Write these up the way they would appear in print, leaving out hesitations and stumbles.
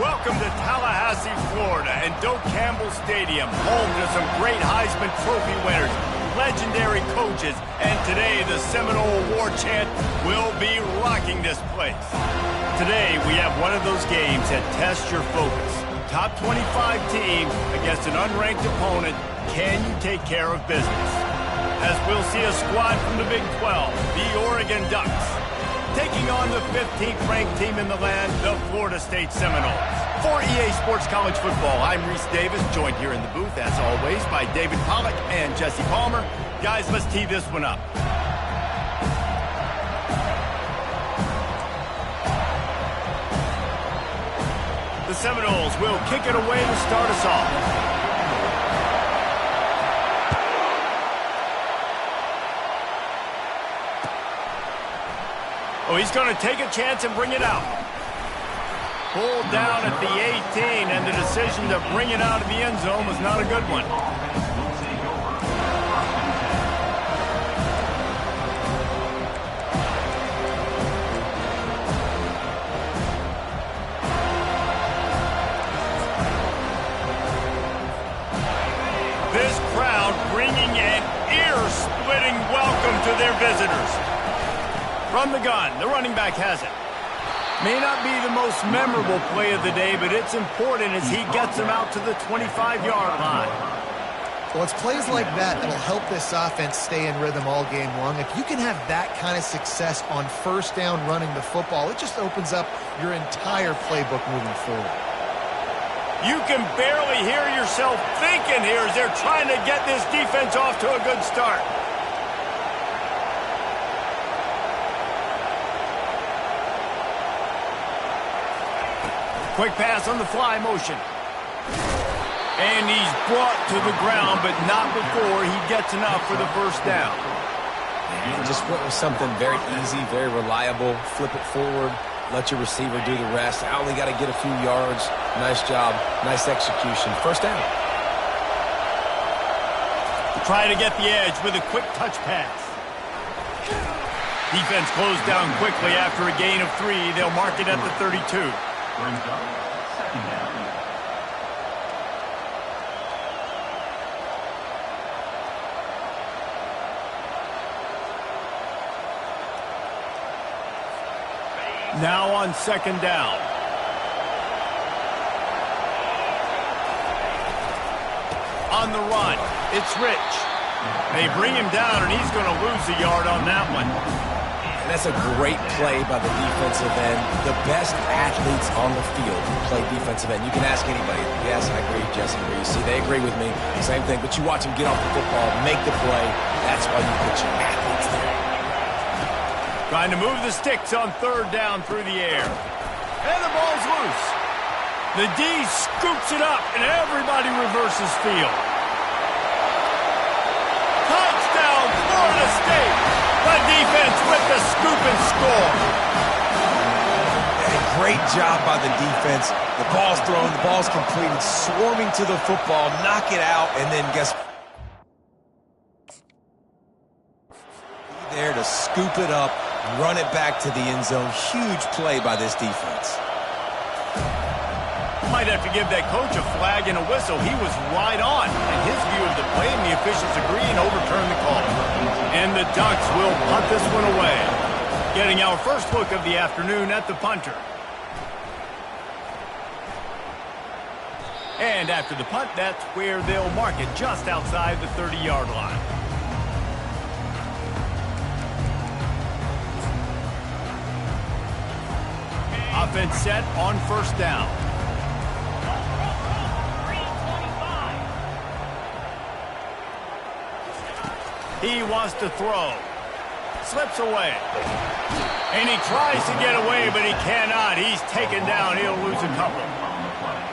Welcome to Tallahassee, Florida, and Doak Campbell Stadium, home to some great Heisman Trophy winners, legendary coaches, and today the Seminole Award chant will be rocking this place. Today we have one of those games that tests your focus. Top 25 team against an unranked opponent. Can you take care of business? As we'll see a squad from the Big 12, the Oregon Ducks, taking on the 15th ranked team in the land, the Florida State Seminoles. For EA Sports College Football, I'm Reese Davis, joined here in the booth, as always, by David Pollack and Jesse Palmer. Guys, let's tee this one up. The Seminoles will kick it away to start us off. Oh, he's going to take a chance and bring it out. Pulled down at the 18, and the decision to bring it out of the end zone was not a good one. This crowd bringing an ear-splitting welcome to their visitors. From the gun, the running back has it. May not be the most memorable play of the day, but it's important as he gets him out to the 25-yard line. Well, it's plays like that that'll help this offense stay in rhythm all game long. If you can have that kind of success on first down running the football, it just opens up your entire playbook moving forward. You can barely hear yourself thinking here as they're trying to get this defense off to a good start. Quick pass on the fly motion. And he's brought to the ground, but not before he gets enough for the first down. And just went with something very easy, very reliable. Flip it forward, let your receiver do the rest. I only got to get a few yards. Nice job, nice execution. First down. Try to get the edge with a quick touch pass. Defense closed down quickly after a gain of 3. They'll mark it at the 32. Now on second down. On the run, it's Rich. They bring him down, and he's going to lose a yard on that one. That's a great play by the defensive end. The best athletes on the field play defensive end. You can ask anybody. Yes, I agree, Jesse Reese. See, they agree with me. Same thing. But you watch them get off the football, make the play. That's why you put your athletes there. Trying to move the sticks on third down through the air. And the ball's loose. The D scoops it up, and everybody reverses field. Touchdown, Florida State! The defense with the scoop and score. And great job by the defense. The ball's thrown, the ball's completed, swarming to the football, knock it out, and then guess there to scoop it up, run it back to the end zone. Huge play by this defense. Might have to give that coach a flag and a whistle. He was right on in his view of the play, and the officials agree and overturn the call. And the Ducks will punt this one away. Getting our first look of the afternoon at the punter. And after the punt, that's where they'll mark it, just outside the 30-yard line. Offense set on first down. He wants to throw. Slips away. And he tries to get away, but he cannot. He's taken down. He'll lose a couple.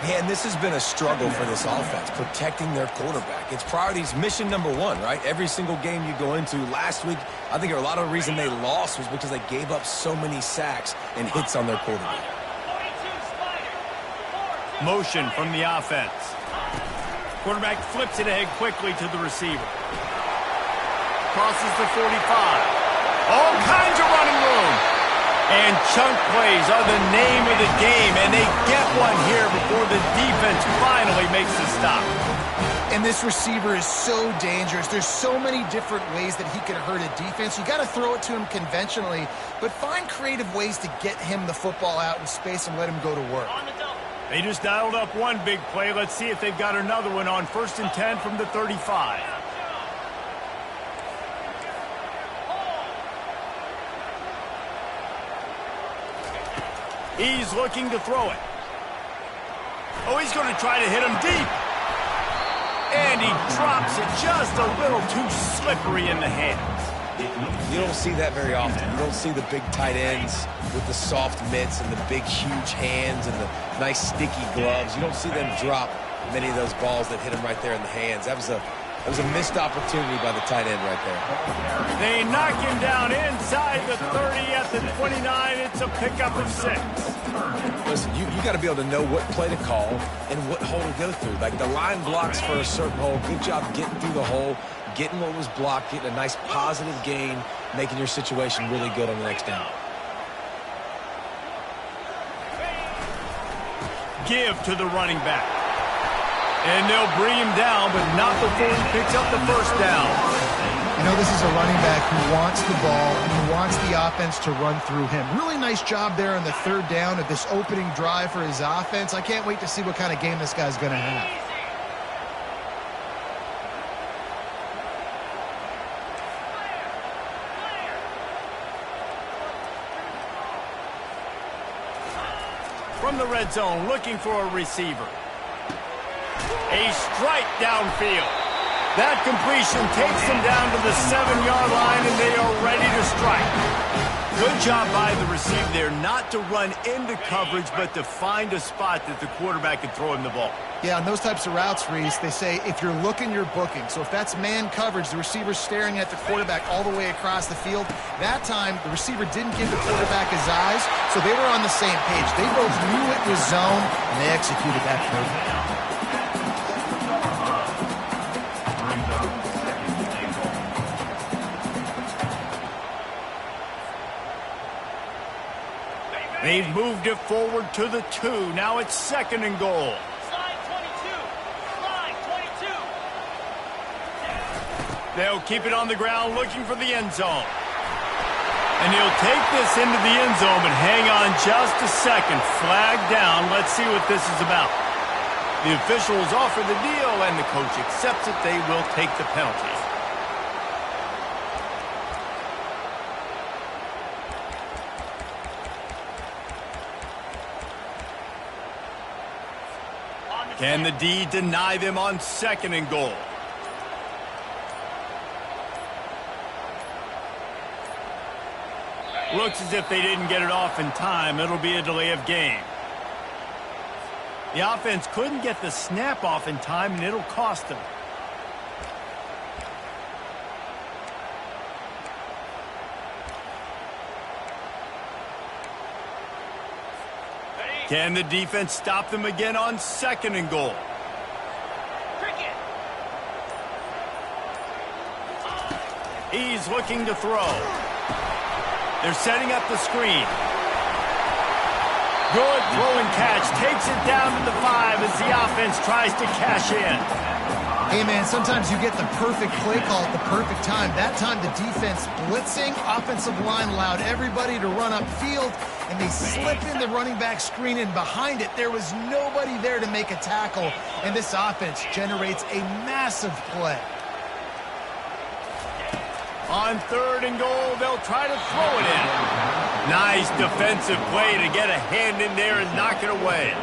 Man, this has been a struggle for this offense, protecting their quarterback. It's priorities, mission number one, right? Every single game you go into. Last week, I think a lot of the reason they lost was because they gave up so many sacks and hits on their quarterback. Motion from the offense. Quarterback flips it ahead quickly to the receiver. Crosses the 45. All kinds of running room. And chunk plays are the name of the game, and they get one here before the defense finally makes the stop. And this receiver is so dangerous. There's so many different ways that he could hurt a defense. You got to throw it to him conventionally, but find creative ways to get him the football out in space and let him go to work. They just dialed up one big play. Let's see if they've got another one on 1st and 10 from the 35. He's looking to throw it. Oh, he's going to try to hit him deep. And he drops it just a little too slippery in the hands. You don't see that very often. You don't see the big tight ends with the soft mitts and the big, huge hands and the nice, sticky gloves. You don't see them drop many of those balls that hit him right there in the hands. That was a missed opportunity by the tight end right there. They knock him down inside the 30 at the 29. It's a pickup of 6. Listen, you got to be able to know what play to call and what hole to go through. Like the line blocks for a certain hole. Good job getting through the hole, getting what was blocked, getting a nice positive gain, making your situation really good on the next down. Give to the running back. And they'll bring him down, but not before he picks up the first down. You know, this is a running back who wants the ball and who wants the offense to run through him. Really nice job there on the 3rd down of this opening drive for his offense. I can't wait to see what kind of game this guy's going to have. From the red zone, looking for a receiver. A strike downfield. That completion takes them down to the 7-yard line, and they are ready to strike. Good job by the receiver there, not to run into coverage, but to find a spot that the quarterback can throw him the ball. Yeah, on those types of routes, Reese, they say if you're looking, you're booking. So if that's man coverage, the receiver's staring at the quarterback all the way across the field. That time, the receiver didn't give the quarterback his eyes, so they were on the same page. They both knew it was zone, and they executed that perfectly. They've moved it forward to the 2. Now it's 2nd and goal. Slide 22. Slide 22. They'll keep it on the ground looking for the end zone. And he'll take this into the end zone, but hang on just a second. Flag down. Let's see what this is about. The officials offer the deal, and the coach accepts it. They will take the penalty. Can the D deny them on 2nd and goal? Looks as if they didn't get it off in time. It'll be a delay of game. The offense couldn't get the snap off in time, and it'll cost them. Can the defense stop them again on 2nd and goal? Cricket. He's looking to throw. They're setting up the screen. Good throw and catch. Takes it down to the 5 as the offense tries to cash in. Hey, man, sometimes you get the perfect play call at the perfect time. That time the defense blitzing, offensive line allowed everybody to run upfield, and they slip in the running back screen, and behind it there was nobody there to make a tackle, and this offense generates a massive play. On 3rd and goal, they'll try to throw it in. Nice defensive play to get a hand in there and knock it away.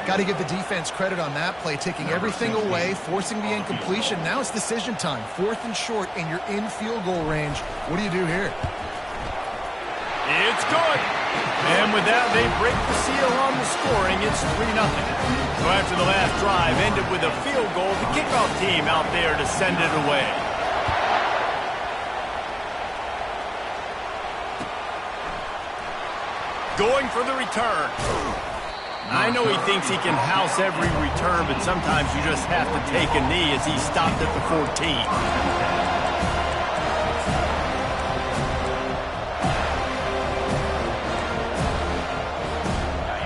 Got to give the defense credit on that play, taking everything away, forcing the incompletion. Now it's decision time. 4th and short, and you're in field goal range. What do you do here? It's good. And with that, they break the seal on the scoring. It's 3-0. So after the last drive ended with a field goal, the kickoff team out there to send it away. Going for the return. I know he thinks he can house every return, but sometimes you just have to take a knee as he stopped at the 14.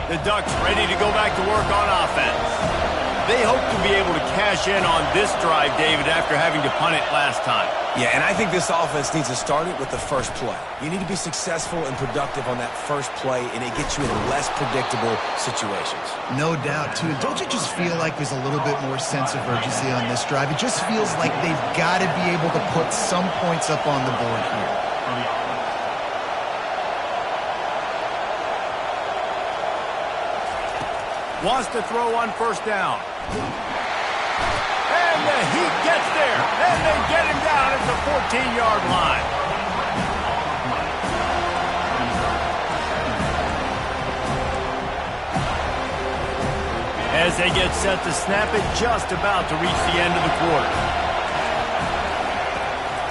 The Ducks ready to go back to work on offense. They hope to be able to cash in on this drive, David, after having to punt it last time. Yeah, and I think this offense needs to start it with the first play. You need to be successful and productive on that first play, and it gets you in less predictable situations. No doubt, too. Don't you just feel like there's a little bit more sense of urgency on this drive? It just feels like they've got to be able to put some points up on the board here. Wants to throw on first down. And the Heat gets there. And they get him down at the 14-yard line. As they get set to snap it, just about to reach the end of the quarter.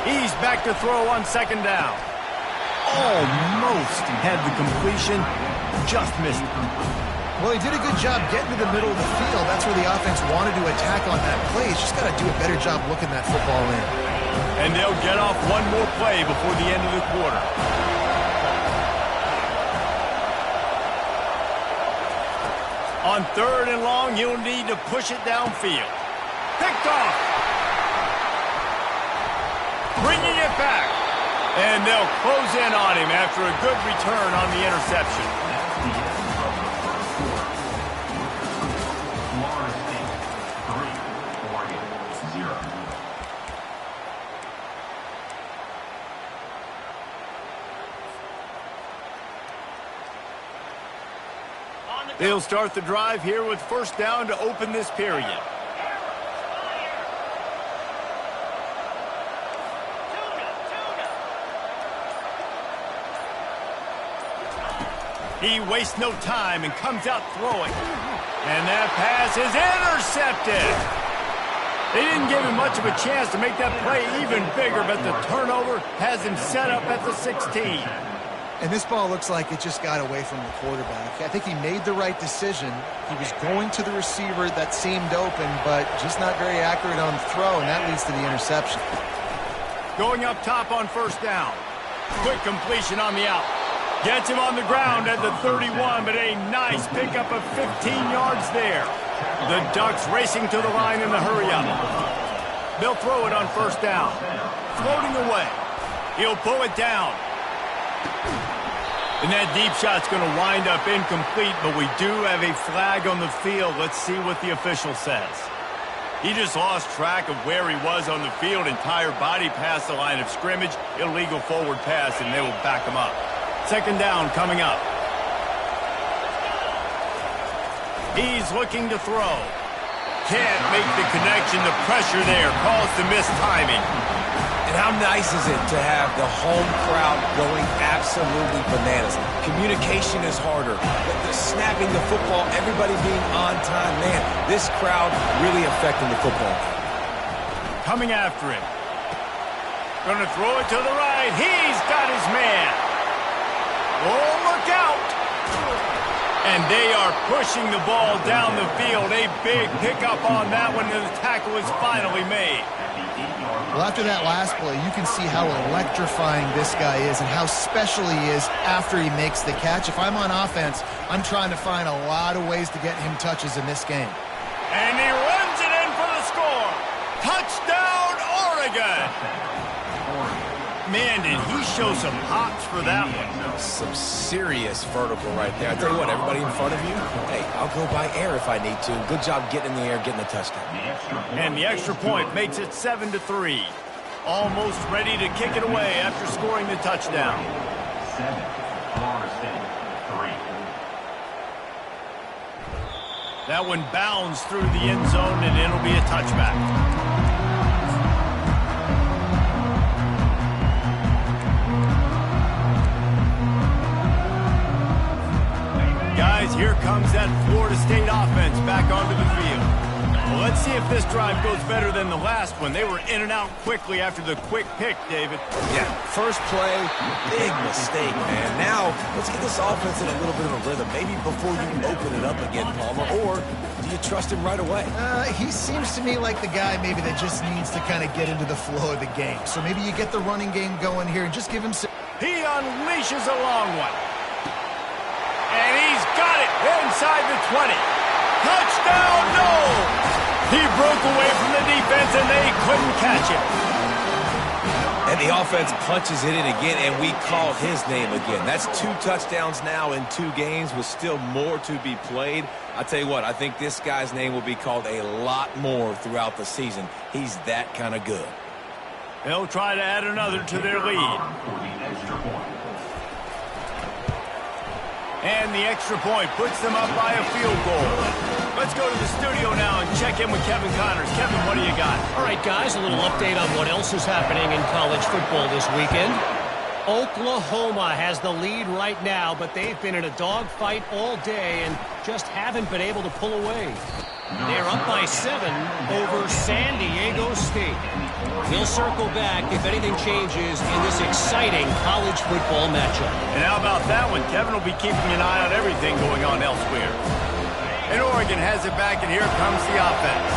He's back to throw on second down. Almost had the completion, just missed it. Well, he did a good job getting to the middle of the field. That's where the offense wanted to attack on that play. He's just got to do a better job looking that football in. And they'll get off one more play before the end of the quarter. On third and long, you'll need to push it downfield. Picked off. Bringing it back. And they'll close in on him after a good return on the interception. They'll start the drive here with first down to open this period. He wastes no time and comes out throwing. And that pass is intercepted. They didn't give him much of a chance to make that play even bigger, but the turnover has him set up at the 16. And this ball looks like it just got away from the quarterback. I think he made the right decision. He was going to the receiver that seemed open, but just not very accurate on the throw, and that leads to the interception. Going up top on first down. Quick completion on the out. Gets him on the ground at the 31, but a nice pickup of 15 yards there. The Ducks racing to the line in the hurry-up. They'll throw it on first down. Floating away. He'll pull it down. And that deep shot's going to wind up incomplete, but we do have a flag on the field. Let's see what the official says. He just lost track of where he was on the field. Entire body past the line of scrimmage. Illegal forward pass, and they will back him up. Second down coming up. He's looking to throw. Can't make the connection. The pressure there caused the missed timing. And how nice is it to have the home crowd going absolutely bananas? Communication is harder. But the snapping the football, everybody being on time, man, this crowd really affecting the football. Coming after him. Going to throw it to the right. He's got his man. Oh, look out. And they are pushing the ball down the field. A big pickup on that one, and the tackle is finally made. Well, after that last play, you can see how electrifying this guy is and how special he is after he makes the catch. If I'm on offense, I'm trying to find a lot of ways to get him touches in this game. And he runs it in for the score. Touchdown, Oregon. Man, did he show some hops for that one. Some serious vertical right there. I tell you what, everybody in front of you, hey, I'll go by air if I need to. Good job getting in the air, getting the touchdown. And the extra point makes it 7-3. Almost ready to kick it away after scoring the touchdown. 7, Florida State, 3. That one bounds through the end zone, and it'll be a touchback. Guys, here comes that Florida State offense back onto the field. Well, let's see if this drive goes better than the last one. They were in and out quickly after the quick pick, David. Yeah, first play, big mistake, man. Now, let's get this offense in a little bit of a rhythm. Maybe before you open it up again, Palmer, or do you trust him right away? He seems to me like the guy maybe that just needs to kind of get into the flow of the game. So maybe you get the running game going here and just give him some... He unleashes a long one. And he's got it inside the 20. Touchdown, no! He broke away from the defense, and they couldn't catch him. And the offense punches it in again, and we called his name again. That's 2 touchdowns now in 2 games with still more to be played. I tell you what, I think this guy's name will be called a lot more throughout the season. He's that kind of good. They'll try to add another to their lead. And the extra point puts them up by a field goal. Let's go to the studio now and check in with Kevin Connors. Kevin, what do you got? All right, guys, a little update on what else is happening in college football this weekend. Oklahoma has the lead right now, but they've been in a dogfight all day and just haven't been able to pull away. They're up by 7 over San Diego State. We'll circle back if anything changes in this exciting college football matchup. And how about that one? Kevin will be keeping an eye on everything going on elsewhere. And Oregon has it back, and here comes the offense.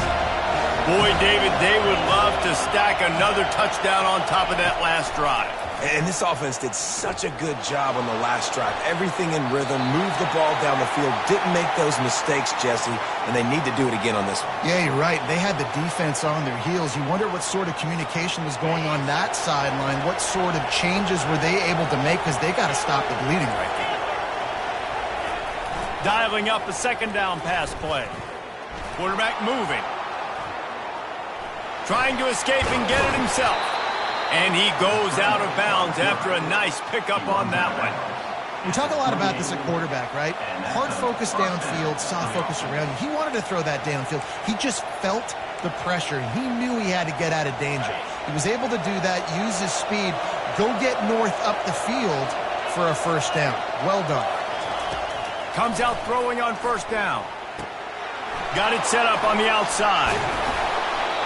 Boy, David, they would love to stack another touchdown on top of that last drive. And this offense did such a good job on the last drive. Everything in rhythm, moved the ball down the field, didn't make those mistakes, Jesse, and they need to do it again on this one. Yeah, you're right. They had the defense on their heels. You wonder what sort of communication was going on that sideline. What sort of changes were they able to make, because they got to stop the bleeding right there. Dialing up a second down pass play. Quarterback moving. Trying to escape and get it himself. And he goes out of bounds after a nice pickup on that one. We talk a lot about this at quarterback, right? Hard focus downfield, soft focus around you. He wanted to throw that downfield. He just felt the pressure. He knew he had to get out of danger. He was able to do that, use his speed, go get north up the field for a first down. Well done. Comes out throwing on first down. Got it set up on the outside.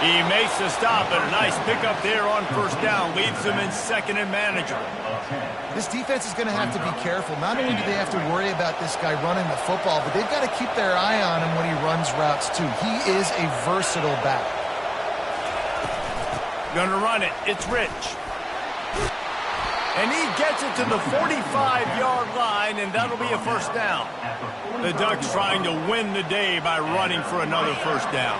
He makes the stop, and a nice pickup there on first down. Leaves them in second and manageable. This defense is going to have to be careful. Not only do they have to worry about this guy running the football, but they've got to keep their eye on him when he runs routes, too. He is a versatile back. Gonna run it. It's Rich. And he gets it to the 45-yard line, and that'll be a first down. The Ducks trying to win the day by running for another first down.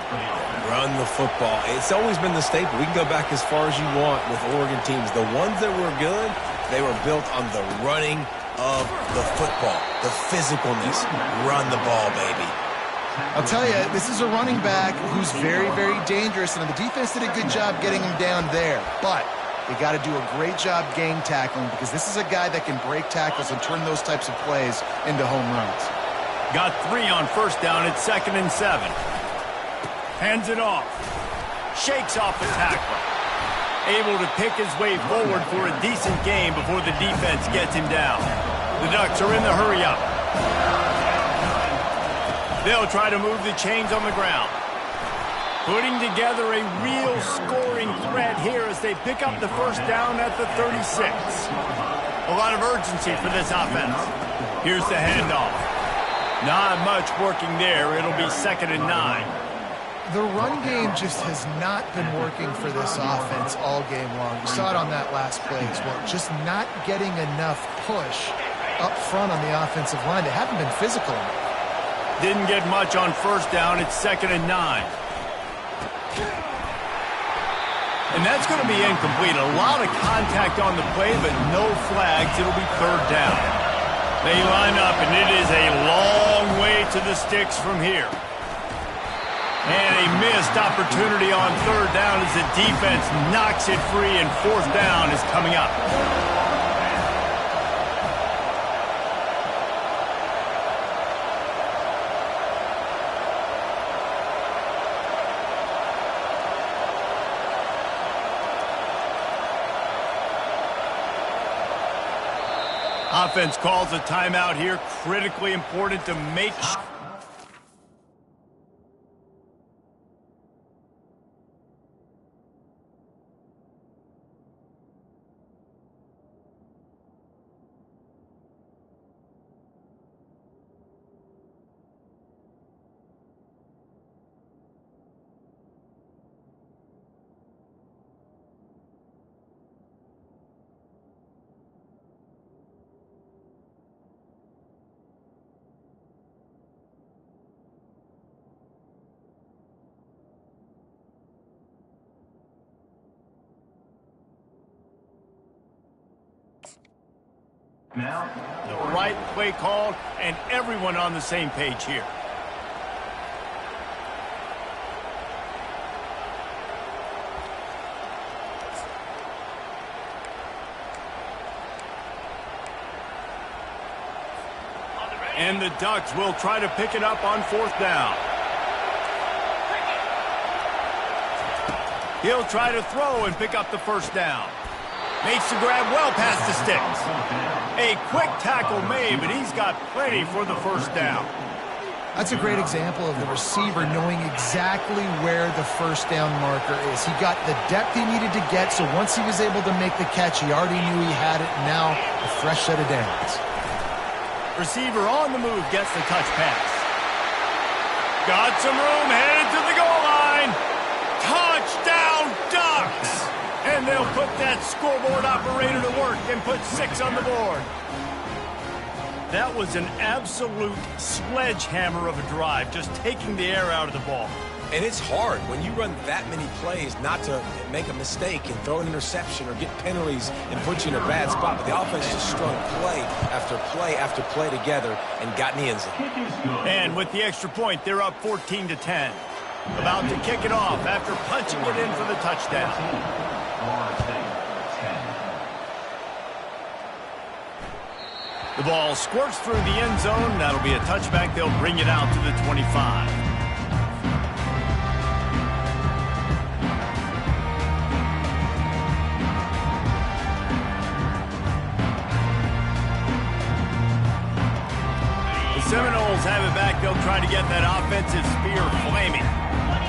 Run the football. It's always been the staple. We can go back as far as you want with Oregon teams. The ones that were good, they were built on the running of the football, the physicalness. Run the ball, baby. I'll tell you, this is a running back who's very, very dangerous, and the defense did a good job getting him down there. But they got to do a great job game tackling, because this is a guy that can break tackles and turn those types of plays into home runs. Got 3 on first down. It's 2nd and 7. Hands it off. Shakes off the tackler. Able to pick his way forward for a decent game before the defense gets him down. The Ducks are in the hurry-up. They'll try to move the chains on the ground. Putting together a real scoring threat here as they pick up the first down at the 36. A lot of urgency for this offense. Here's the handoff. Not much working there. It'll be 2nd and 9. The run game just has not been working for this offense all game long. We saw it on that last play as well. Just not getting enough push up front on the offensive line. They haven't been physical enough. Didn't get much on first down. It's 2nd and 9. And that's going to be incomplete. A lot of contact on the play, but no flags. It'll be 3rd down. They line up, and it is a long way to the sticks from here. And a missed opportunity on 3rd down as the defense knocks it free, and 4th down is coming up. Offense calls a timeout here. Critically important to make sure. Now, The right play called, and everyone on the same page here. And the Ducks will try to pick it up on 4th down. He'll try to throw and pick up the 1st down. Makes the grab well past the sticks. A quick tackle made, but he's got plenty for the 1st down. That's a great example of the receiver knowing exactly where the 1st down marker is. He got the depth he needed to get, so once he was able to make the catch, he already knew he had it. Now, a fresh set of downs. Receiver on the move gets the touch pass. Got some room, headed to the goal line. Touchdown, Ducks! And they'll put that scoreboard operator to work and put 6 on the board. That was an absolute sledgehammer of a drive, just taking the air out of the ball. And it's hard when you run that many plays not to make a mistake and throw an interception or get penalties and put you in a bad spot. But the offense just strung play after play after play together and got in the end zone. And with the extra point, they're up 14-10. About to kick it off after punching it in for the touchdown. The ball squirts through the end zone. That'll be a touchback. They'll bring it out to the 25. Seminoles have it back. They'll try to get that offensive spear flaming.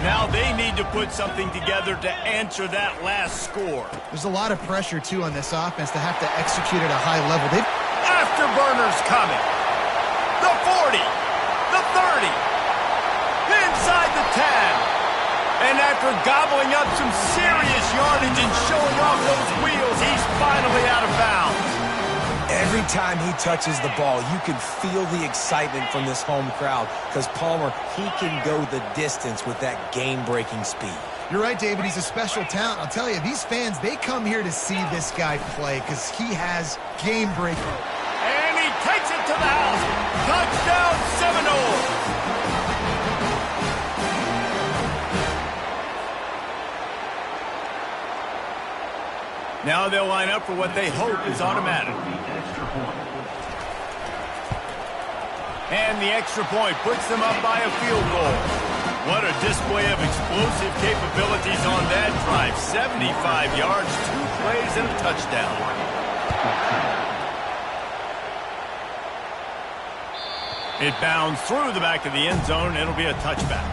Now they need to put something together to answer that last score. There's a lot of pressure, too, on this offense to have to execute at a high level. Afterburners coming. The 40. The 30. Inside the 10. And after gobbling up some serious yardage and showing off those wheels, he's finally out of bounds. Every time he touches the ball, you can feel the excitement from this home crowd because Palmer, he can go the distance with that game-breaking speed. You're right, David. He's a special talent. I'll tell you, these fans, they come here to see this guy play because he has game-breaking. And he takes it to the house. Touchdown, Seminoles. Now they'll line up for what they hope is automatic. And the extra point puts them up by a field goal. What a display of explosive capabilities on that drive. 75 yards, 2 plays, and a touchdown. It bounds through the back of the end zone. It'll be a touchback.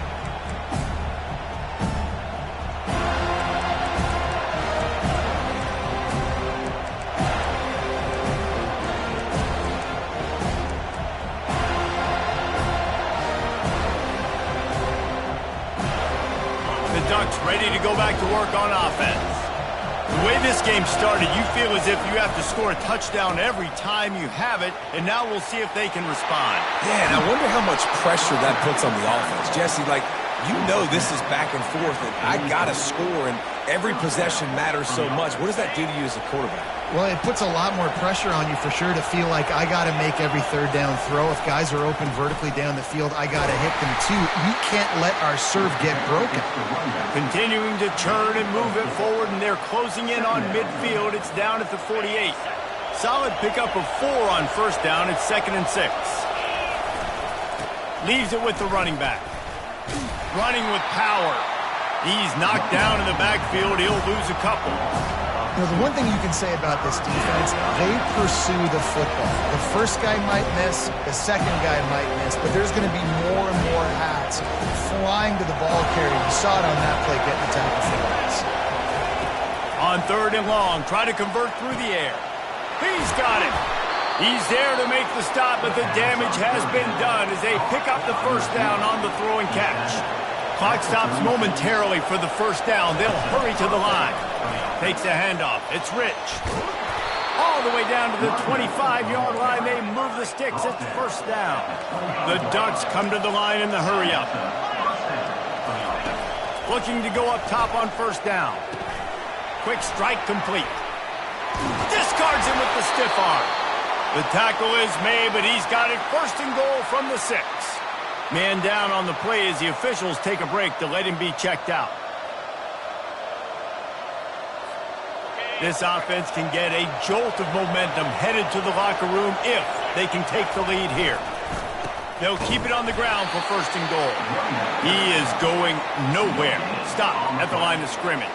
Ducks ready to go back to work on offense. The way this game started, you feel as if you have to score a touchdown every time you have it, and now we'll see if they can respond. Yeah, and I wonder how much pressure that puts on the offense. Jesse, like, you know this is back and forth, and I got to score, and every possession matters so much. What does that do to you as a quarterback? Well, it puts a lot more pressure on you for sure to feel like I got to make every 3rd down throw. If guys are open vertically down the field, I got to hit them too. We can't let our serve get broken. Continuing to turn and move it forward, and they're closing in on midfield. It's down at the 48. Solid pickup of 4 on 1st down. It's 2nd and 6. Leaves it with the running back. Running with power. He's knocked down in the backfield. He'll lose a couple. You know, the one thing you can say about this defense, they pursue the football. The first guy might miss, the second guy might miss, but there's going to be more and more hats flying to the ball carrier. You saw it on that play getting the tackle for loss. On 3rd and long, try to convert through the air. He's got it. He's there to make the stop, but the damage has been done as they pick up the 1st down on the throw and catch. Clock stops momentarily for the 1st down. They'll hurry to the line. Takes the handoff. It's Rich. All the way down to the 25-yard line. They move the sticks. It's 1st down. The Ducks come to the line in the hurry-up. Looking to go up top on 1st down. Quick strike complete. Discards him with the stiff arm. The tackle is made, but he's got it first and goal from the 6. Man down on the play as the officials take a break to let him be checked out. This offense can get a jolt of momentum headed to the locker room if they can take the lead here. They'll keep it on the ground for first and goal. He is going nowhere. Stop at the line of scrimmage.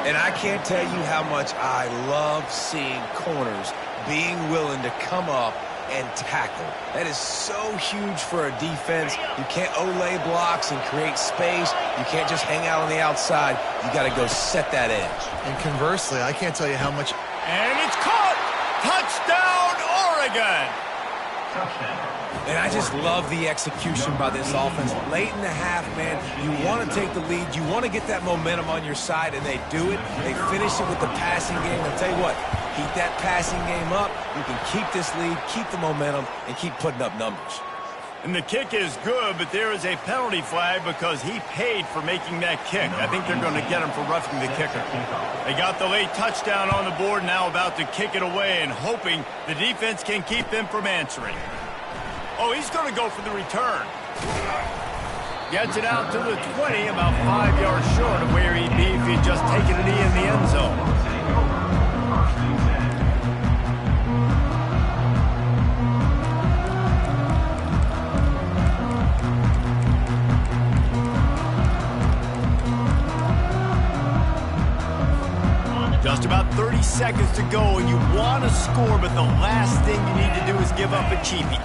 And I can't tell you how much I love seeing corners being willing to come up and tackle. That is so huge for a defense. You can't olay blocks and create space. You can't just hang out on the outside. You got to go set that edge. And conversely, I can't tell you how much... And it's caught! Touchdown, Oregon! And I just love the execution by this offense. Late in the half, man, you want to take the lead. You want to get that momentum on your side, and they do it. They finish it with the passing game. I'll tell you what, keep that passing game up. You can keep this lead, keep the momentum, and keep putting up numbers. And the kick is good, but there is a penalty flag because he paid for making that kick. I think they're going to get him for roughing the kicker. They got the late touchdown on the board, now about to kick it away and hoping the defense can keep them from answering. Oh, he's going to go for the return. Gets it out to the 20, about 5 yards short of where he'd be if he'd just taken a knee in the end zone. Just about 30 seconds to go, and you want to score, but the last thing you need to do is give up a cheapie.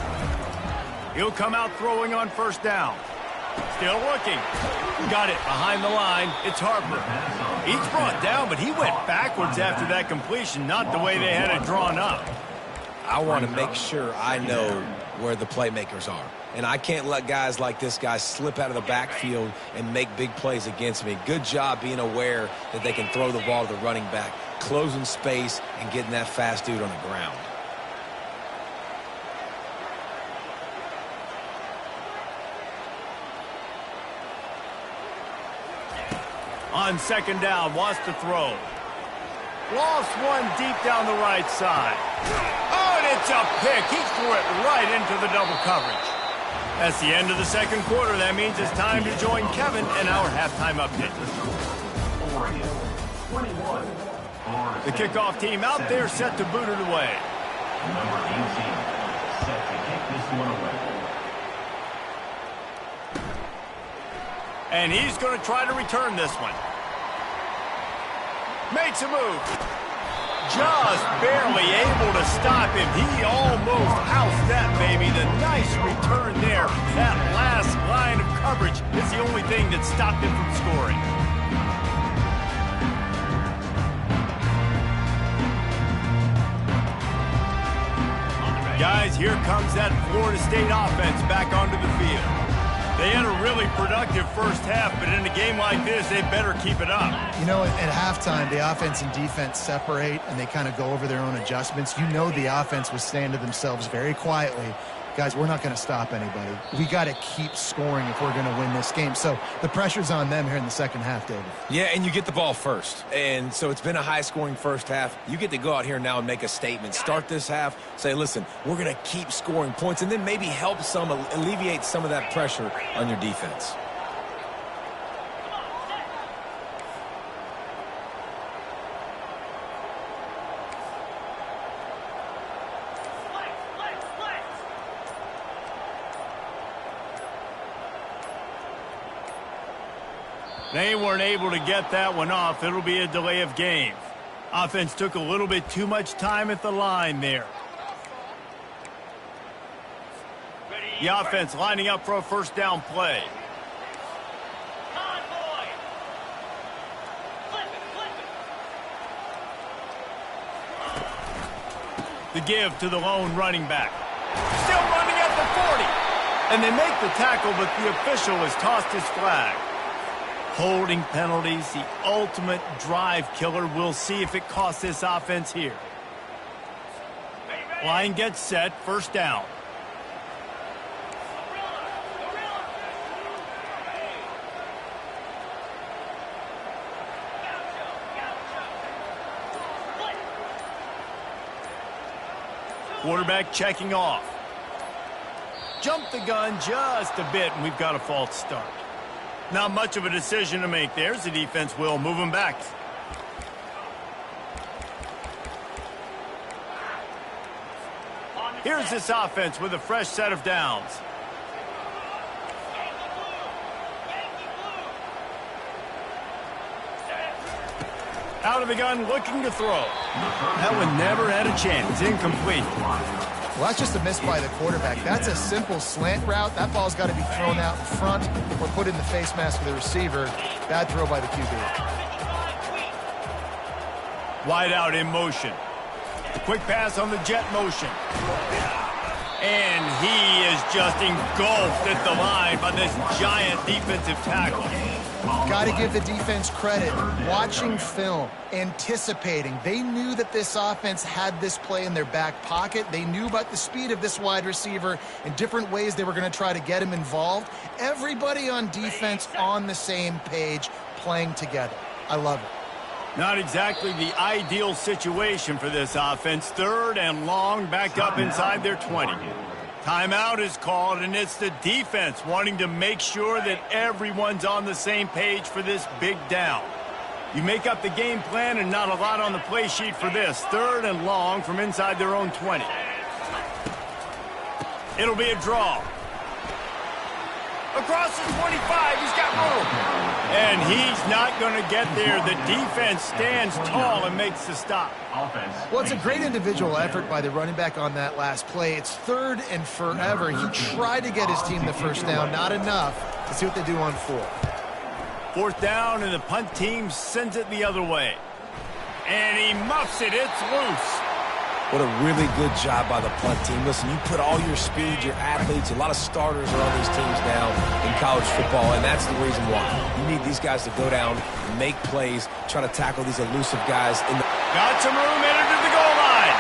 He'll come out throwing on first down. Still looking. Got it behind the line. It's Harper. He's brought down, but he went backwards after that completion, not the way they had it drawn up. I want to make sure I know where the playmakers are. And I can't let guys like this guy slip out of the backfield and make big plays against me. Good job being aware that they can throw the ball to the running back, closing space, and getting that fast dude on the ground. On second down, wants to throw. Lost one deep down the right side. Oh, and it's a pick. He threw it right into the double coverage. That's the end of the second quarter. That means it's time to join Kevin in our halftime update. The kickoff team out there set to boot it away. Number 18, set to kick this one away. And he's going to try to return this one. Makes a move. Just barely able to stop him. He almost housed that baby. The nice return there. That last line of coverage is the only thing that stopped him from scoring. Guys, here comes that Florida State offense back onto the field. They had a really productive first half, but in a game like this, they better keep it up. You know, at halftime, the offense and defense separate, and they kind of go over their own adjustments. You know the offense was saying to themselves very quietly, guys, we're not going to stop anybody. We got to keep scoring if we're going to win this game. So the pressure's on them here in the second half, David. Yeah, and you get the ball first. And so it's been a high-scoring first half. You get to go out here now and make a statement. Start this half, say, listen, we're going to keep scoring points, and then maybe help some, alleviate some of that pressure on your defense. They weren't able to get that one off. It'll be a delay of game. Offense took a little bit too much time at the line there. The offense lining up for a first down play. The give to the lone running back. Still running at the 40. And they make the tackle, but the official has tossed his flag. Holding penalties, the ultimate drive killer. We'll see if it costs this offense here. Line gets set, first down. Quarterback checking off. Jump the gun just a bit, and we've got a false start. Not much of a decision to make there, as the defense will move him back. Here's this offense with a fresh set of downs. Out of the gun, looking to throw. That one never had a chance. Incomplete. Well, that's just a miss by the quarterback. That's a simple slant route. That ball's got to be thrown out in front or put in the face mask of the receiver. Bad throw by the QB. Wide out in motion. Quick pass on the jet motion. And he is just engulfed at the line by this giant defensive tackle. Got to give the defense credit. Watching film, anticipating. They knew that this offense had this play in their back pocket. They knew about the speed of this wide receiver and different ways they were going to try to get him involved. Everybody on defense on the same page, playing together. I love it. Not exactly the ideal situation for this offense. 3rd and long, back up inside their 20. Timeout is called, and it's the defense wanting to make sure that everyone's on the same page for this big down. You make up the game plan and not a lot on the play sheet for this. 3rd and long from inside their own 20. It'll be a draw. Across the 25, he's got room. And he's not going to get there. The defense stands tall and makes the stop. Well, it's a great individual effort by the running back on that last play. It's 3rd and forever. He tried to get his team the first down. Not enough. Let's see what they do on 4th. 4th down, and the punt team sends it the other way. And he muffs it. It's loose. What a really good job by the punt team. Listen, you put all your speed, your athletes, a lot of starters are on these teams now in college football, and that's the reason why. You need these guys to go down, make plays, try to tackle these elusive guys. Got some room, entered to the goal line.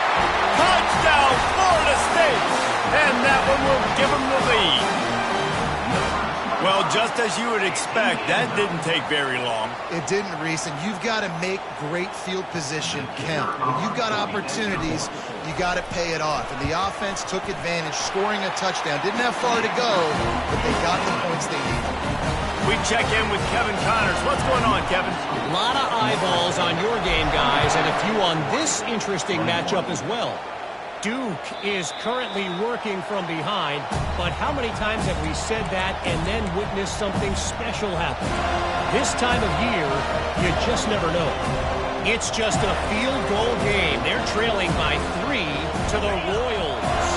Touchdown, Florida State. And that one will give them the lead. Well, just as you would expect, that didn't take very long. It didn't, Reese, and you've got to make great field position count. When you've got opportunities, you got to pay it off. And the offense took advantage, scoring a touchdown. Didn't have far to go, but they got the points they needed. We check in with Kevin Connors. What's going on, Kevin? A lot of eyeballs on your game, guys, and a few on this interesting matchup as well. Duke is currently working from behind, but how many times have we said that and then witnessed something special happen? This time of year, you just never know. It's just a field goal game. They're trailing by 3 to the Royals.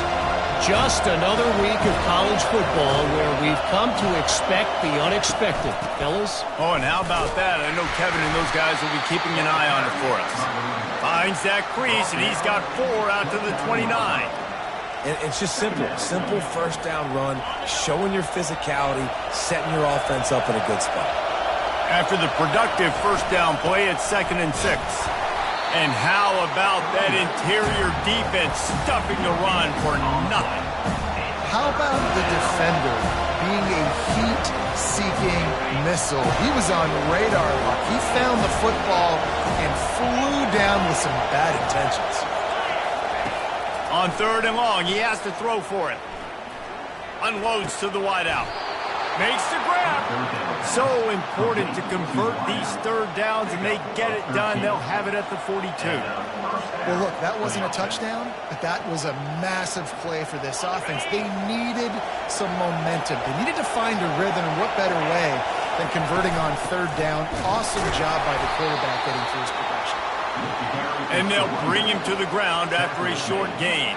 Just another week of college football where we've come to expect the unexpected. Fellas? Oh, and how about that? I know Kevin and those guys will be keeping an eye on it for us. Finds that crease, and he's got 4 out to the 29. And it's just simple. Simple first down run, showing your physicality, setting your offense up in a good spot. After the productive first down play, it's 2nd and 6. And how about that interior defense stuffing the run for nothing? How about the defender being a heat-seeking missile? He was on radar lock. He found the football and flew down with some bad intentions. On 3rd and long, he has to throw for it. Unloads to the wideout. Makes the grab. So important to convert these 3rd downs, and they get it done. They'll have it at the 42. Well, look, that wasn't a touchdown, but that was a massive play for this offense. They needed some momentum. They needed to find a rhythm, and what better way than converting on 3rd down. Awesome job by the quarterback getting through his progression. And they'll bring him to the ground after a short gain.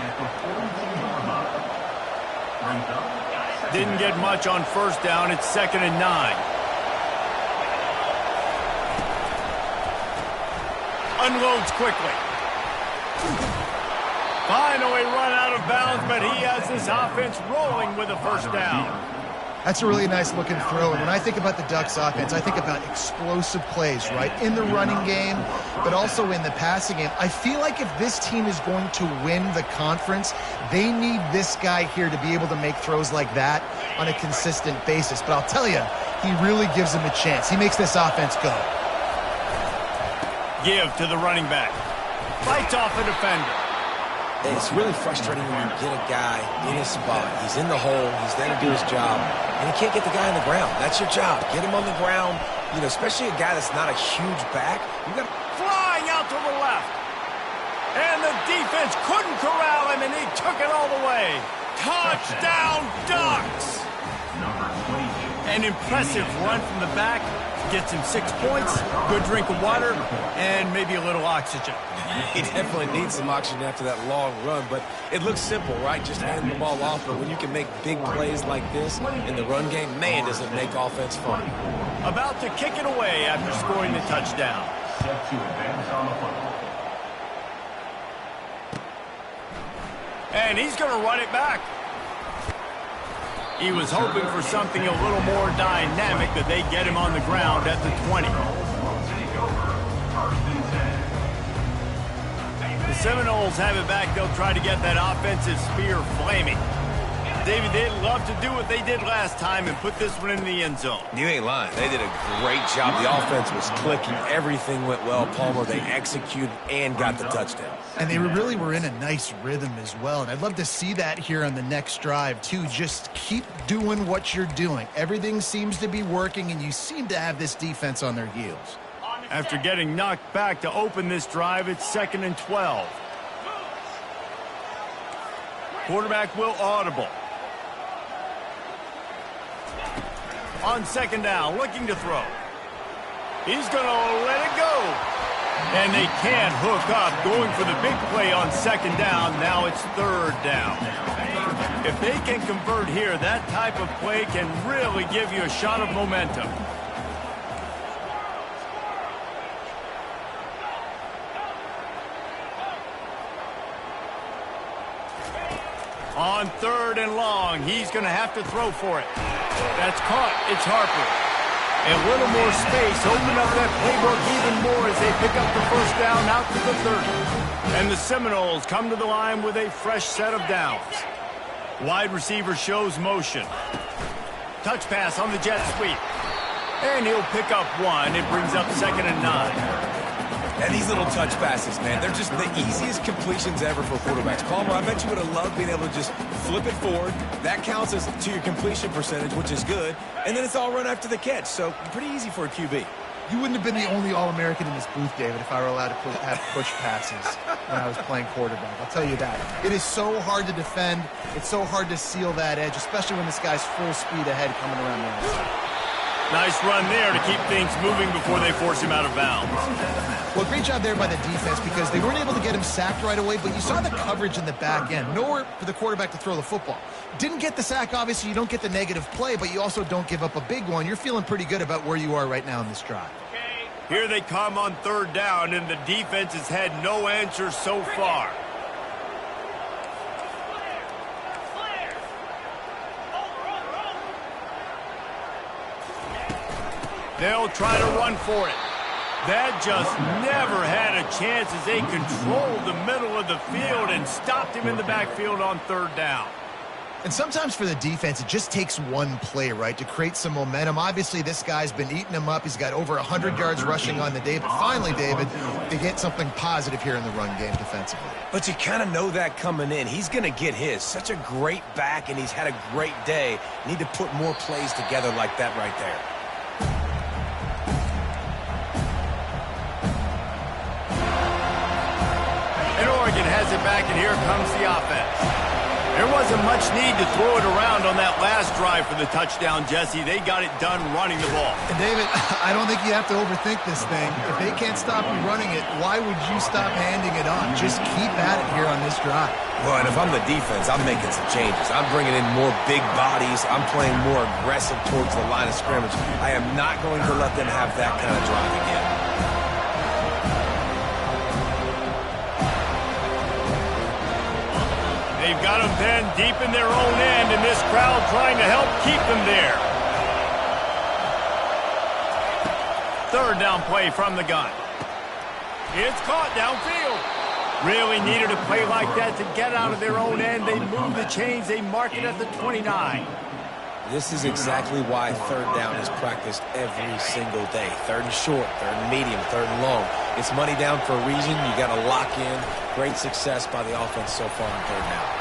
Didn't get much on 1st down. It's 2nd and 9. Unloads quickly. Finally run out of bounds, but he has this offense rolling with a 1st down. That's a really nice looking throw. And when I think about the Ducks offense, I think about explosive plays, right? In the running game, but also in the passing game. I feel like if this team is going to win the conference, they need this guy here to be able to make throws like that on a consistent basis. But I'll tell you, he really gives them a chance. He makes this offense go. Give to the running back. Fights off a defender. It's really frustrating when you get a guy in his spot. He's in the hole. He's there to do his job, and he can't get the guy on the ground. That's your job. Get him on the ground. You know, especially a guy that's not a huge back. You got flying out to the left. And the defense couldn't corral him, and he took it all the way. Touchdown, Ducks! An impressive run from the back. Gets him 6 points, good drink of water, and maybe a little oxygen. He definitely needs some oxygen after that long run, but it looks simple, right? Just hand the ball off, but when you can make big plays like this in the run game, man, does it make offense fun. About to kick it away after scoring the touchdown. Set to advance on the football. And he's going to run it back. He was hoping for something a little more dynamic, but they get him on the ground at the 20. The Seminoles have it back. They'll try to get that offensive spear flaming. David, they'd love to do what they did last time and put this one in the end zone. You ain't lying. They did a great job. The offense was clicking. Everything went well, Palmer. They executed and got the touchdown. And they really were in a nice rhythm as well. And I'd love to see that here on the next drive, too. Just keep doing what you're doing. Everything seems to be working, and you seem to have this defense on their heels. After getting knocked back to open this drive, it's 2nd and 12. Quarterback will audible. On 2nd down, looking to throw. He's going to let it go. And they can't hook up, going for the big play on 2nd down. Now it's 3rd down. If they can convert here, that type of play can really give you a shot of momentum. On 3rd and long, he's going to have to throw for it. That's caught. It's Harper. A little more space. Open up that playbook even more as they pick up the 1st down out to the 30. And the Seminoles come to the line with a fresh set of downs. Wide receiver shows motion. Touch pass on the jet sweep. And he'll pick up 1. It brings up 2nd and 9. And these little touch passes, man, they're just the easiest completions ever for quarterbacks. Palmer, I bet you would have loved being able to just flip it forward. That counts as to your completion percentage, which is good. And then it's all run after the catch, so pretty easy for a QB. You wouldn't have been the only All-American in this booth, David, if I were allowed to have push passes when I was playing quarterback. I'll tell you that. It is so hard to defend. It's so hard to seal that edge, especially when this guy's full speed ahead coming around the outside. Nice run there to keep things moving before they force him out of bounds. Well, great job there by the defense because they weren't able to get him sacked right away, but you saw the coverage in the back end. Nowhere for the quarterback to throw the football. Didn't get the sack, obviously. You don't get the negative play, but you also don't give up a big one. You're feeling pretty good about where you are right now in this drive. Here they come on 3rd down, and the defense has had no answer so far. They'll try to run for it. That just never had a chance as they controlled the middle of the field and stopped him in the backfield on 3rd down. And sometimes for the defense, it just takes one play, right, to create some momentum. Obviously, this guy's been eating him up. He's got over 100 yards rushing on the day. But finally, David, they get something positive here in the run game defensively. But you kind of know that coming in. He's going to get his. Such a great back, and he's had a great day. Need to put more plays together like that right there. Oregon has it back, and here comes the offense. There wasn't much need to throw it around on that last drive for the touchdown, Jesse. They got it done running the ball. And David, I don't think you have to overthink this thing. If they can't stop you running it, why would you stop handing it on? Just keep at it here on this drive. Well, and if I'm the defense, I'm making some changes. I'm bringing in more big bodies. I'm playing more aggressive towards the line of scrimmage. I am not going to let them have that kind of drive again. They've got them pinned deep in their own end, and this crowd trying to help keep them there. 3rd down play from the gun. It's caught downfield. Really needed a play like that to get out of their own end. They move the chains. They mark it at the 29. This is exactly why third down is practiced every single day. Third and short, third and medium, third and long. It's money down for a reason. You got to lock in. Great success by the offense so far on third down.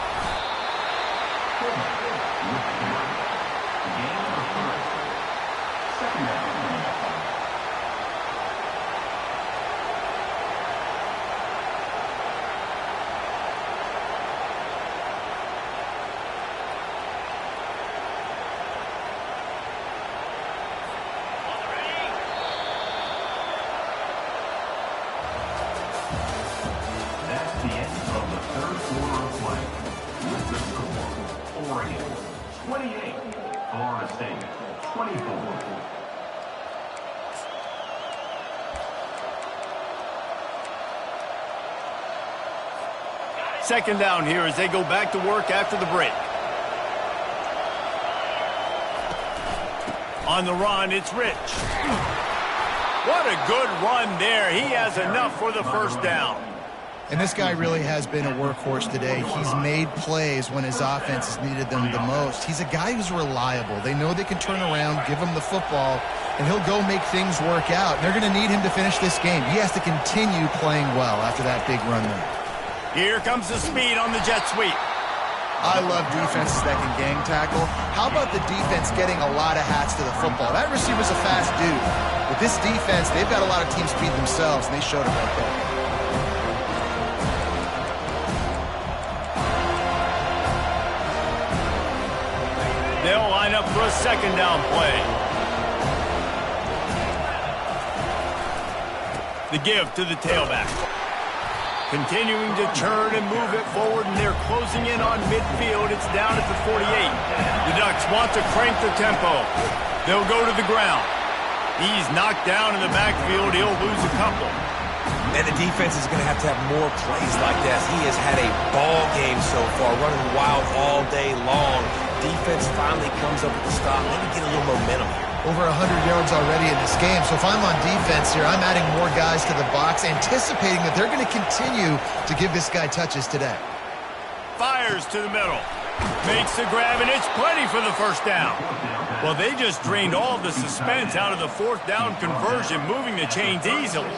The end of the third quarter of play. With the score, Oregon 28, Florida State 24. Second down here as they go back to work after the break. On the run, it's Rich. What a good run there. He has enough for the first down. And this guy really has been a workhorse today. He's made plays when his offense has needed them the most. He's a guy who's reliable. They know they can turn around, give him the football, and he'll go make things work out. They're going to need him to finish this game. He has to continue playing well after that big run there. Here comes the speed on the jet sweep. I love defenses that can gang tackle. How about the defense getting a lot of hats to the football? That receiver's a fast dude. With this defense, they've got a lot of team speed themselves, and they showed it right there. They'll line up for a second down play. The give to the tailback. Continuing to turn and move it forward, and they're closing in on midfield. It's down at the 48. The Ducks want to crank the tempo. They'll go to the ground. He's knocked down in the backfield. He'll lose a couple. And the defense is going to have more plays like that. He has had a ball game so far, running wild all day long. Defense finally comes up with the stop. Maybe get a little momentum here. Over 100 yards already in this game. So if I'm on defense here, I'm adding more guys to the box, anticipating that they're going to continue to give this guy touches today. Fires to the middle. Makes the grab, and it's plenty for the first down. Well, they just drained all the suspense out of the fourth down conversion, moving the chains easily.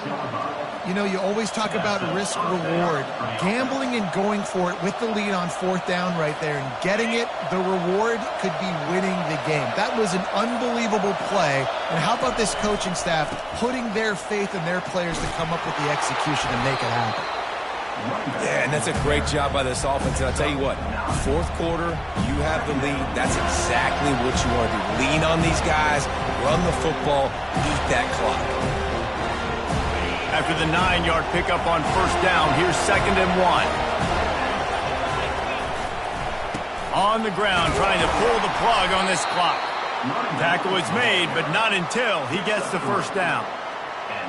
You know, you always talk about risk-reward. Gambling and going for it with the lead on fourth down right there and getting it, the reward could be winning the game. That was an unbelievable play. And how about this coaching staff putting their faith in their players to come up with the execution and make it happen? Yeah, and that's a great job by this offense. And I'll tell you what, fourth quarter, you have the lead. That's exactly what you want to do. Lean on these guys, run the football, eat that clock. After the 9-yard pickup on first down, here's 2nd and 1. On the ground, trying to pull the plug on this clock. Tackle is made, but not until he gets the first down.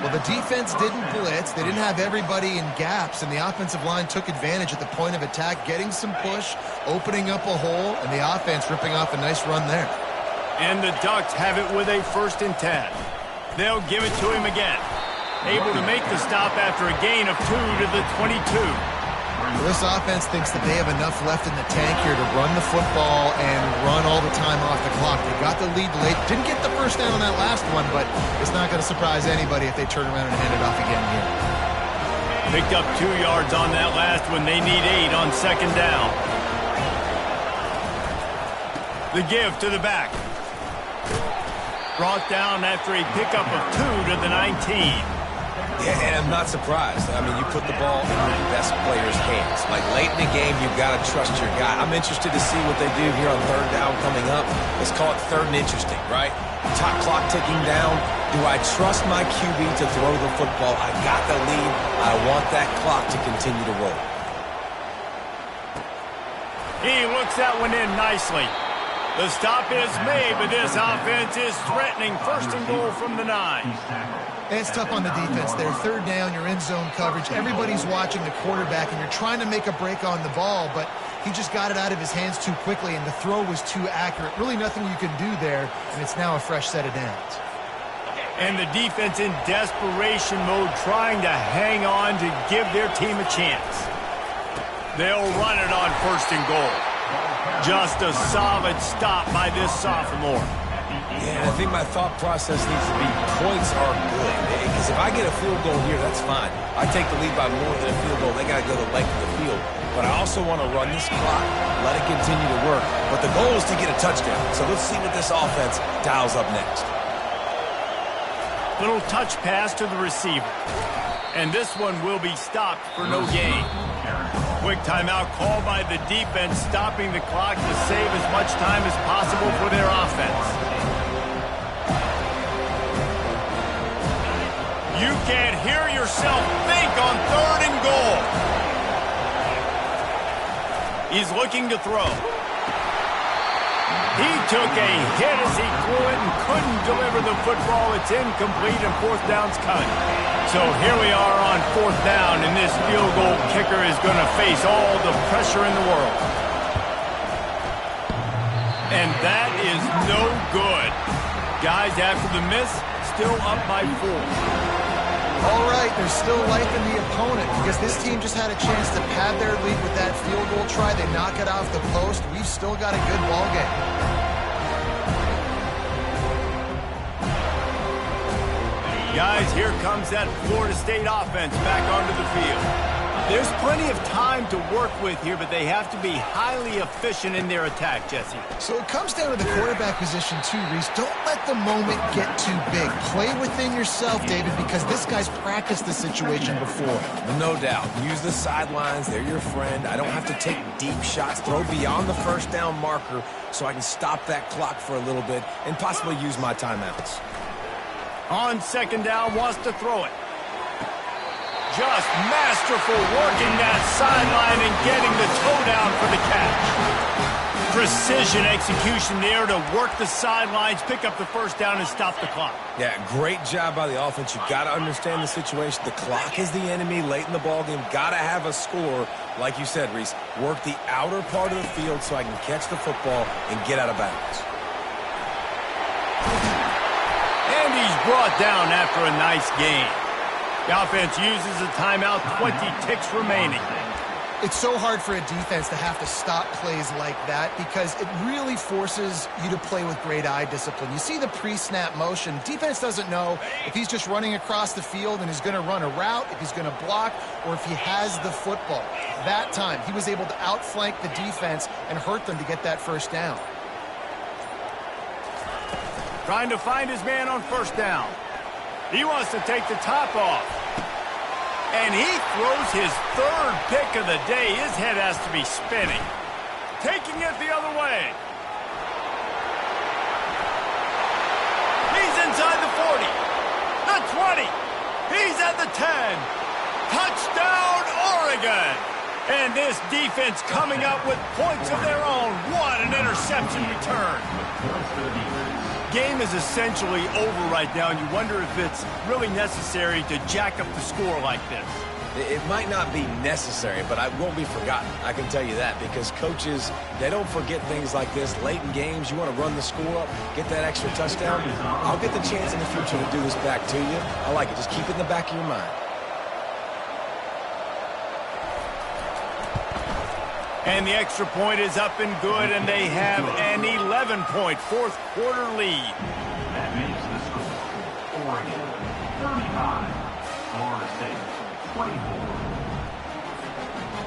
Well, the defense didn't blitz. They didn't have everybody in gaps, and the offensive line took advantage at the point of attack, getting some push, opening up a hole, and the offense ripping off a nice run there. And the Ducks have it with a 1st and 10. They'll give it to him again. Able to make the stop after a gain of 2 to the 22. Well, this offense thinks that they have enough left in the tank here to run the football and run all the time off the clock. They got the lead late. Didn't get the first down on that last one, but it's not going to surprise anybody if they turn around and hand it off again here. Picked up 2 yards on that last one. They need 8 on 2nd down. The give to the back. Brought down after a pickup of 2 to the 19. Yeah, and I'm not surprised. I mean, you put the ball in your best player's hands. Like, late in the game, you've got to trust your guy. I'm interested to see what they do here on third down coming up. Let's call it third and interesting, right? Top clock ticking down. Do I trust my QB to throw the football? I got the lead. I want that clock to continue to roll. He looks that one in nicely. The stop is made, but this offense is threatening 1st and goal from the 9. And it's tough on the defense there. Third down, you're in zone coverage. Everybody's watching the quarterback, and you're trying to make a break on the ball, but he just got it out of his hands too quickly, and the throw was too accurate. Really nothing you can do there, and it's now a fresh set of downs. And the defense in desperation mode, trying to hang on to give their team a chance. They'll run it on 1st and goal. Just a solid stop by this sophomore. Yeah, I think my thought process needs to be points are good. Because if I get a field goal here, that's fine. I take the lead by more than a field goal. They got to go the length of the field. But I also want to run this clock, let it continue to work. But the goal is to get a touchdown. So let's see what this offense dials up next. Little touch pass to the receiver. And this one will be stopped for no gain. Quick timeout called by the defense, stopping the clock to save as much time as possible for their offense. You can't hear yourself think on 3rd and goal. He's looking to throw. He took a hit as he threw it and couldn't deliver the football. It's incomplete and 4th down's coming. So here we are on 4th down, and this field goal kicker is going to face all the pressure in the world. And that is no good. Guys, after the miss, still up by 4. All right, there's still life in the opponent because this team just had a chance to pad their lead with that field goal try. They knock it off the post. We've still got a good ball game. Guys, here comes that Florida State offense back onto the field. There's plenty of time to work with here, but they have to be highly efficient in their attack, Jesse. So it comes down to the quarterback position too, Reese. Don't let the moment get too big. Play within yourself, David, because this guy's practiced the situation before. No doubt. Use the sidelines. They're your friend. I don't have to take deep shots. Throw beyond the 1st down marker so I can stop that clock for a little bit and possibly use my timeouts. On 2nd down, wants to throw it. Just masterful working that sideline and getting the toe down for the catch. Precision execution there to work the sidelines, pick up the 1st down, and stop the clock. Yeah, great job by the offense. You got to understand the situation. The clock is the enemy late in the ballgame. Got to have a score. Like you said, Reese, work the outer part of the field so I can catch the football and get out of bounds. And he's brought down after a nice gain. The offense uses a timeout, 20 ticks remaining. It's so hard for a defense to have to stop plays like that because it really forces you to play with great eye discipline. You see the pre-snap motion. Defense doesn't know if he's just running across the field and is going to run a route, if he's going to block, or if he has the football. That time, he was able to outflank the defense and hurt them to get that 1st down. Trying to find his man on 1st down. He wants to take the top off. And he throws his 3rd pick of the day. His head has to be spinning. Taking it the other way. He's inside the 40. The 20. He's at the 10. Touchdown, Oregon. And this defense coming up with points of their own. What an interception return. Game is essentially over right now, and you wonder if it's really necessary to jack up the score like this. It might not be necessary, but it won't be forgotten. I can tell you that because coaches, they don't forget things like this. Late in games, you want to run the score up, get that extra touchdown. I'll get the chance in the future to do this back to you. I like it. Just keep it in the back of your mind. And the extra point is up and good, and they have an 11-point 4th quarter lead. That makes the score Oregon 35, Florida State 24.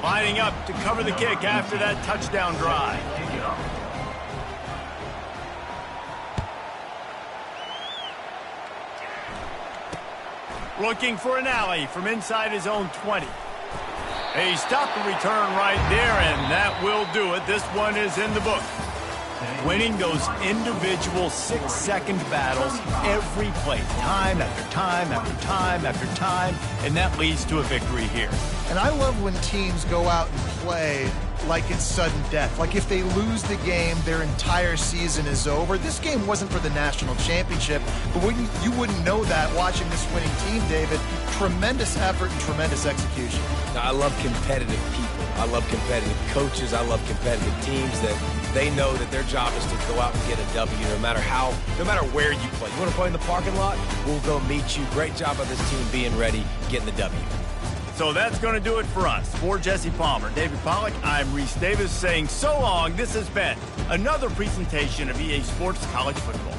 Lining up to cover the kick after that touchdown drive. Kick it off. Looking for an alley from inside his own 20. He stopped the return right there, and that will do it. This one is in the book. Winning those individual 6-second battles every play, time after time after time after time, and that leads to a victory here. And I love when teams go out and play like it's sudden death. Like if they lose the game, their entire season is over. This game wasn't for the national championship, but you wouldn't know that watching this winning team, David. Tremendous effort and tremendous execution. I love competitive people. I love competitive coaches. I love competitive teams that they know that their job is to go out and get a W no matter where you play. You want to play in the parking lot? We'll go meet you. Great job by this team being ready, getting the W. So that's going to do it for us. For Jesse Palmer, David Pollack, I'm Reese Davis saying so long. This has been another presentation of EA Sports College Football.